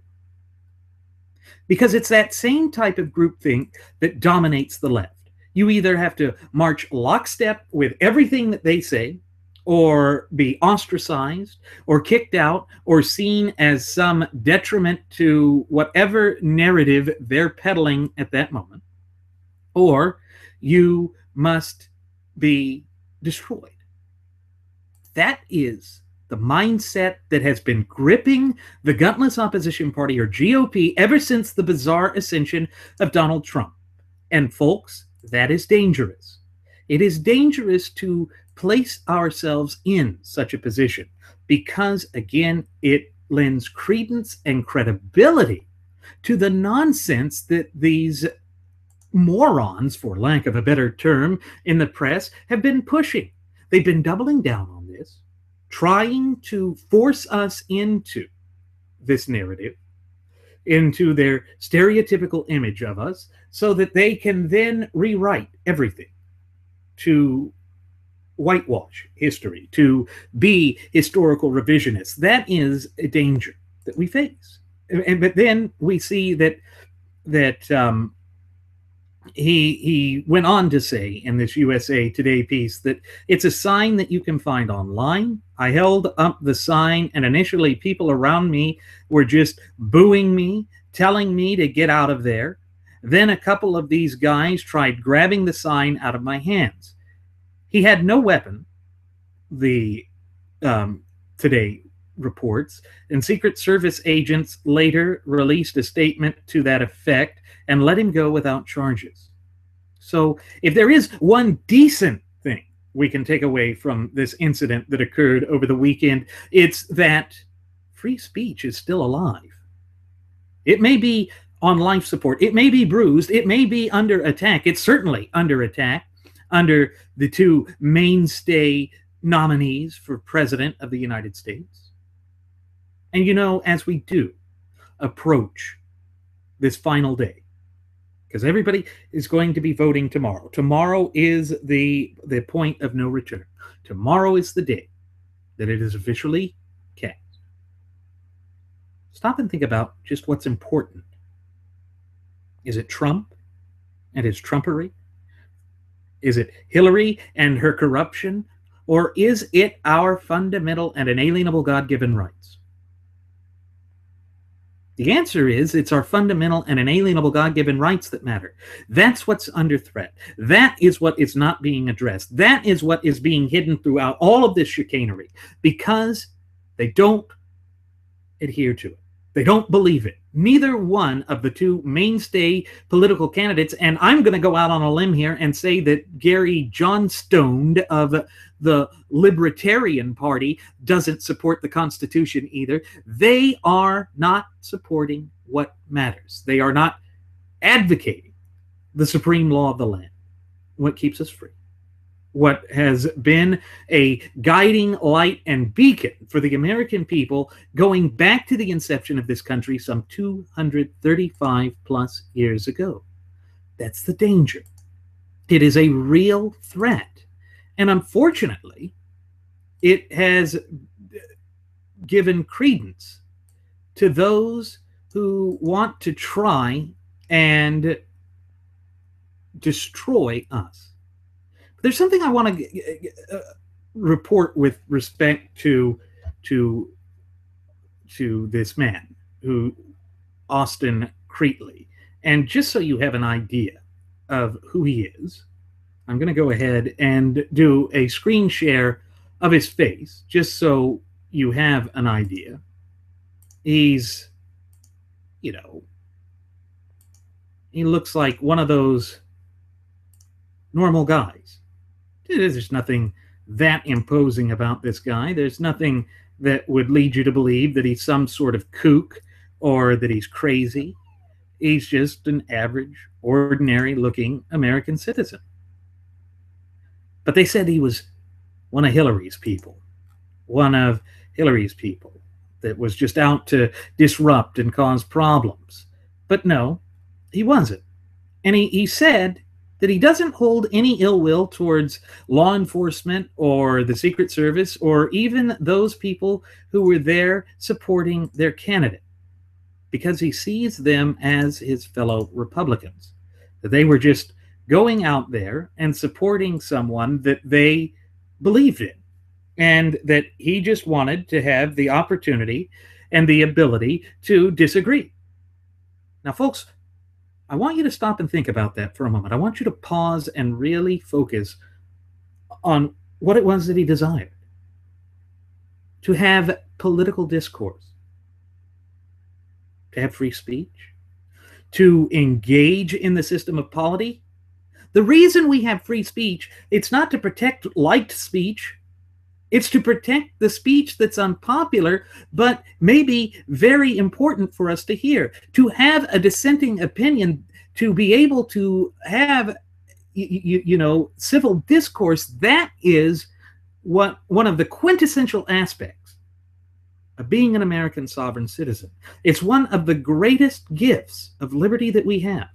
Because it's that same type of groupthink that dominates the left. You either have to march lockstep with everything that they say, or be ostracized, or kicked out, or seen as some detriment to whatever narrative they're peddling at that moment, or you must be destroyed. That is the mindset that has been gripping the gutless opposition party, or GOP, ever since the bizarre ascension of Donald Trump. And folks, that is dangerous. It is dangerous to place ourselves in such a position because, again, it lends credence and credibility to the nonsense that these morons, for lack of a better term, in the press have been pushing. They've been doubling down on this, trying to force us into this narrative, into their stereotypical image of us, so that they can then rewrite everything to whitewash history, to be historical revisionists. That is a danger that we face. But then we see that he went on to say in this USA Today piece that it's a sign that you can find online. I held up the sign, and initially people around me were just booing me, telling me to get out of there. Then a couple of these guys tried grabbing the sign out of my hands. He had no weapon, the Today reports, and Secret Service agents later released a statement to that effect and let him go without charges. So if there is one decent thing we can take away from this incident that occurred over the weekend, it's that free speech is still alive. It may be on life support, it may be bruised, it may be under attack. It's certainly under attack under the two mainstay nominees for president of the United States. And you know, as we do approach this final day, because everybody is going to be voting tomorrow. Tomorrow is the point of no return. Tomorrow is the day that it is officially cast. Stop and think about just what's important. Is it Trump and his Trumpery? Is it Hillary and her corruption? Or is it our fundamental and inalienable God-given rights? The answer is it's our fundamental and inalienable God-given rights that matter. That's what's under threat. That is what is not being addressed. That is what is being hidden throughout all of this chicanery because they don't adhere to it. They don't believe it. Neither one of the two mainstay political candidates, and I'm going to go out on a limb here and say that Gary Johnstone of the Libertarian Party doesn't support the Constitution either. They are not supporting what matters. They are not advocating the supreme law of the land, what keeps us free, what has been a guiding light and beacon for the American people going back to the inception of this country some 235 plus years ago. That's the danger. It is a real threat. And unfortunately, it has given credence to those who want to try and destroy us. There's something I want to report with respect to this man, Austin Creatley. And just so you have an idea of who he is, I'm going to go ahead and do a screen share of his face, just so you have an idea. He's, you know, he looks like one of those normal guys. There's nothing that imposing about this guy. There's nothing that would lead you to believe that he's some sort of kook or that he's crazy. He's just an average, ordinary-looking American citizen. But they said he was one of Hillary's people. One of Hillary's people that was just out to disrupt and cause problems. But no, he wasn't. And he said that he doesn't hold any ill will towards law enforcement or the Secret Service or even those people who were there supporting their candidate, because he sees them as his fellow Republicans. That they were just going out there and supporting someone that they believed in, and that he just wanted to have the opportunity and the ability to disagree. Now, folks, I want you to stop and think about that for a moment. I want you to pause and really focus on what it was that he desired: to have political discourse, to have free speech, to engage in the system of polity. The reason we have free speech, it's not to protect liked speech. It's to protect the speech that's unpopular, but maybe very important for us to hear. To have a dissenting opinion, to be able to have, civil discourse, that is one of the quintessential aspects of being an American sovereign citizen. It's one of the greatest gifts of liberty that we have.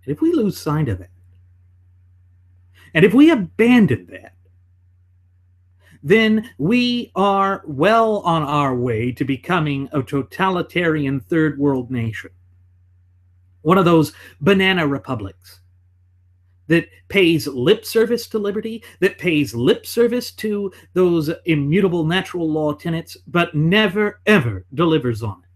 And if we lose sight of that, and if we abandon that, then we are well on our way to becoming a totalitarian third world nation. One of those banana republics that pays lip service to liberty, that pays lip service to those immutable natural law tenets, but never, ever delivers on it.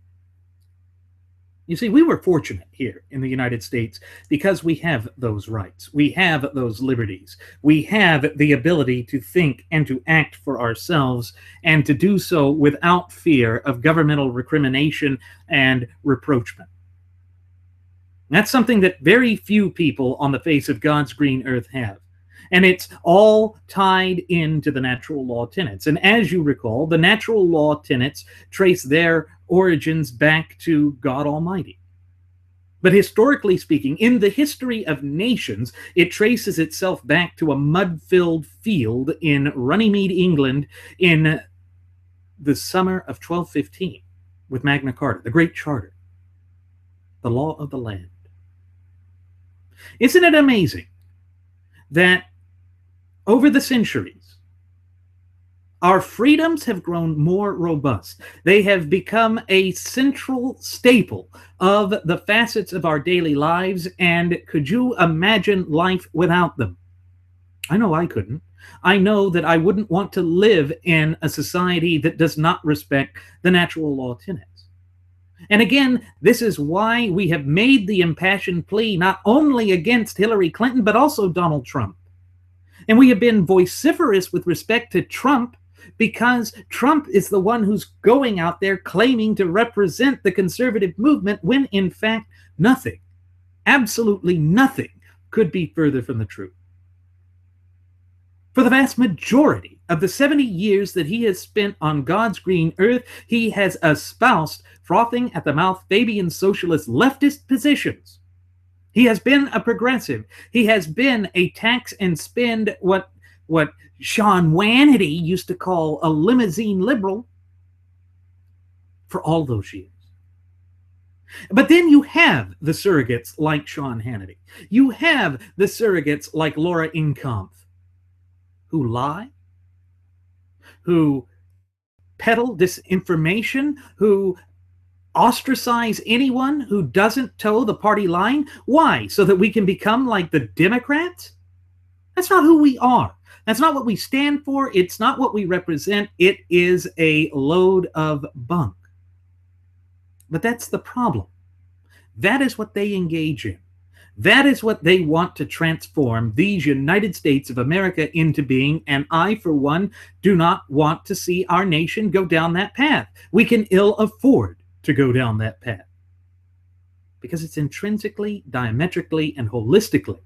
You see, we were fortunate here in the United States because we have those rights. We have those liberties. We have the ability to think and to act for ourselves, and to do so without fear of governmental recrimination and reproachment. That's something that very few people on the face of God's green earth have. And it's all tied into the natural law tenets. And as you recall, the natural law tenets trace their origins back to God Almighty. But historically speaking, in the history of nations, it traces itself back to a mud-filled field in Runnymede, England, in the summer of 1215 with Magna Carta, the Great Charter, the law of the land. Isn't it amazing that over the centuries, our freedoms have grown more robust? They have become a central staple of the facets of our daily lives, and could you imagine life without them? I know I couldn't. I know that I wouldn't want to live in a society that does not respect the natural law tenets. And again, this is why we have made the impassioned plea not only against Hillary Clinton, but also Donald Trump. And we have been vociferous with respect to Trump because Trump is the one who's going out there claiming to represent the conservative movement, when in fact nothing, absolutely nothing, could be further from the truth. For the vast majority of the 70 years that he has spent on God's green earth, he has espoused frothing at the mouth Fabian socialist leftist positions. He has been a progressive. He has been a tax and spend, what Sean Hannity used to call a limousine liberal, for all those years. But then you have the surrogates like Sean Hannity. You have the surrogates like Laura Incomph, who lie, who peddle disinformation, who ostracize anyone who doesn't toe the party line. Why? So that we can become like the Democrats? That's not who we are. That's not what we stand for. It's not what we represent. It is a load of bunk. But that's the problem. That is what they engage in. That is what they want to transform these United States of America into being, and I, for one, do not want to see our nation go down that path. We can ill afford to go down that path because it's intrinsically, diametrically, and holistically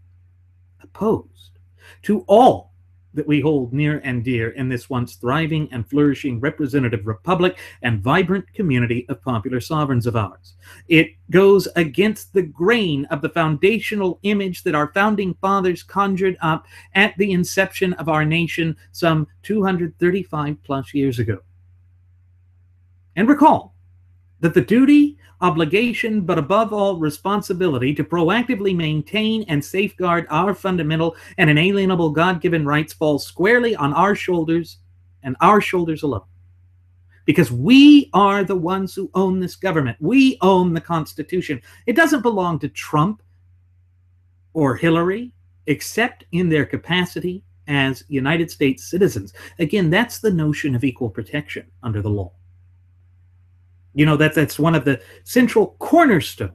opposed to all that we hold near and dear in this once thriving and flourishing representative republic and vibrant community of popular sovereigns of ours. It goes against the grain of the foundational image that our founding fathers conjured up at the inception of our nation some 235 plus years ago. And recall that the duty obligation, but above all, responsibility to proactively maintain and safeguard our fundamental and inalienable God-given rights falls squarely on our shoulders and our shoulders alone. Because we are the ones who own this government. We own the Constitution. It doesn't belong to Trump or Hillary, except in their capacity as United States citizens. Again, that's the notion of equal protection under the law. You know, that's one of the central cornerstones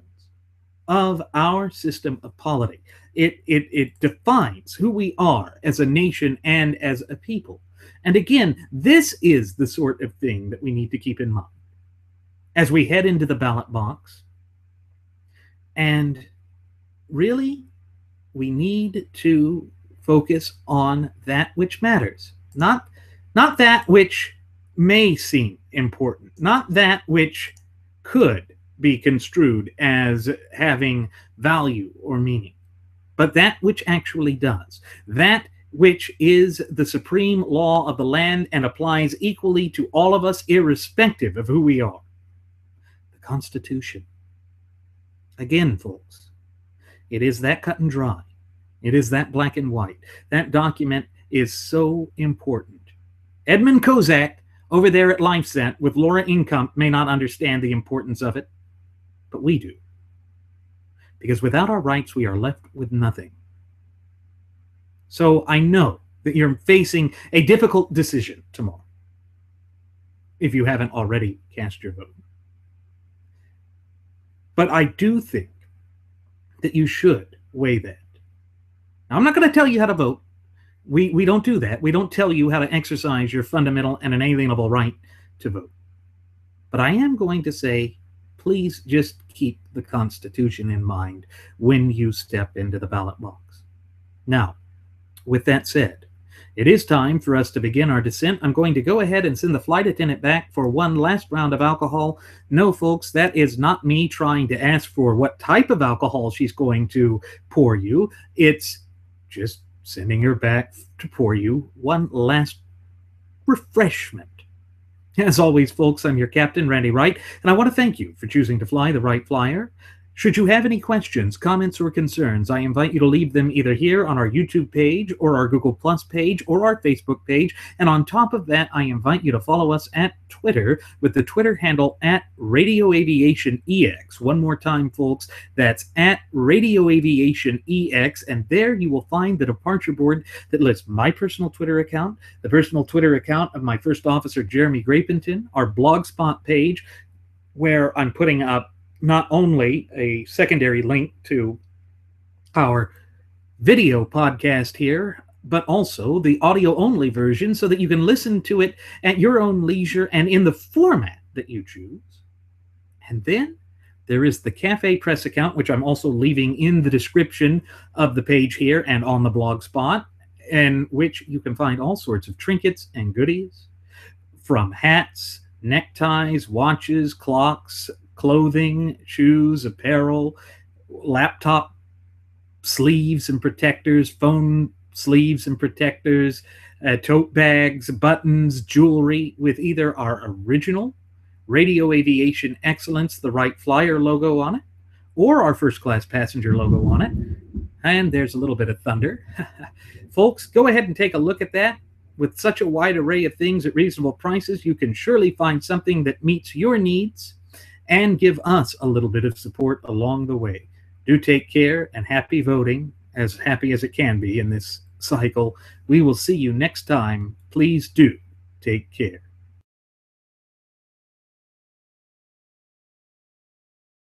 of our system of polity. It defines who we are as a nation and as a people. And again, this is the sort of thing that we need to keep in mind as we head into the ballot box. And really, we need to focus on that which matters, not that which may seem important, not that which could be construed as having value or meaning, but that which actually does, that which is the supreme law of the land and applies equally to all of us, irrespective of who we are. The Constitution. Again, folks, it is that cut and dry. It is that black and white. That document is so important. Edmund Kozak over there at LifeSent with Laura Incomp may not understand the importance of it, but we do. Because without our rights, we are left with nothing. So I know that you're facing a difficult decision tomorrow, if you haven't already cast your vote. But I do think that you should weigh that. Now, I'm not going to tell you how to vote. We don't do that. We don't tell you how to exercise your fundamental and inalienable right to vote. But I am going to say, please just keep the Constitution in mind when you step into the ballot box. Now, with that said, it is time for us to begin our descent. I'm going to go ahead and send the flight attendant back for one last round of alcohol. No, folks, that is not me trying to ask for what type of alcohol she's going to pour you. It's just sending her back to pour you one last refreshment. As always, folks, I'm your captain, Randy Wright, and I want to thank you for choosing to fly the Wright Flyer. Should you have any questions, comments, or concerns, I invite you to leave them either here on our YouTube page or our Google Plus page or our Facebook page. And on top of that, I invite you to follow us at Twitter with the Twitter handle at Radio Aviation EX. One more time, folks, that's at Radio Aviation EX. And there you will find the departure board that lists my personal Twitter account, the personal Twitter account of my first officer, Jeremy Grapington, our Blogspot page, where I'm putting up not only a secondary link to our video podcast here, but also the audio-only version so that you can listen to it at your own leisure and in the format that you choose. And then there is the Cafe Press account, which I'm also leaving in the description of the page here and on the blog spot, in which you can find all sorts of trinkets and goodies, from hats, neckties, watches, clocks, clothing, shoes, apparel, laptop sleeves and protectors, phone sleeves and protectors, tote bags, buttons, jewelry with either our original Radio Aviation Excellence, the Wright Flyer logo on it, or our first class passenger logo on it. And there's a little bit of thunder. Folks, go ahead and take a look at that. With such a wide array of things at reasonable prices, you can surely find something that meets your needs and give us a little bit of support along the way. Do take care, and happy voting, as happy as it can be in this cycle. We will see you next time. Please do take care.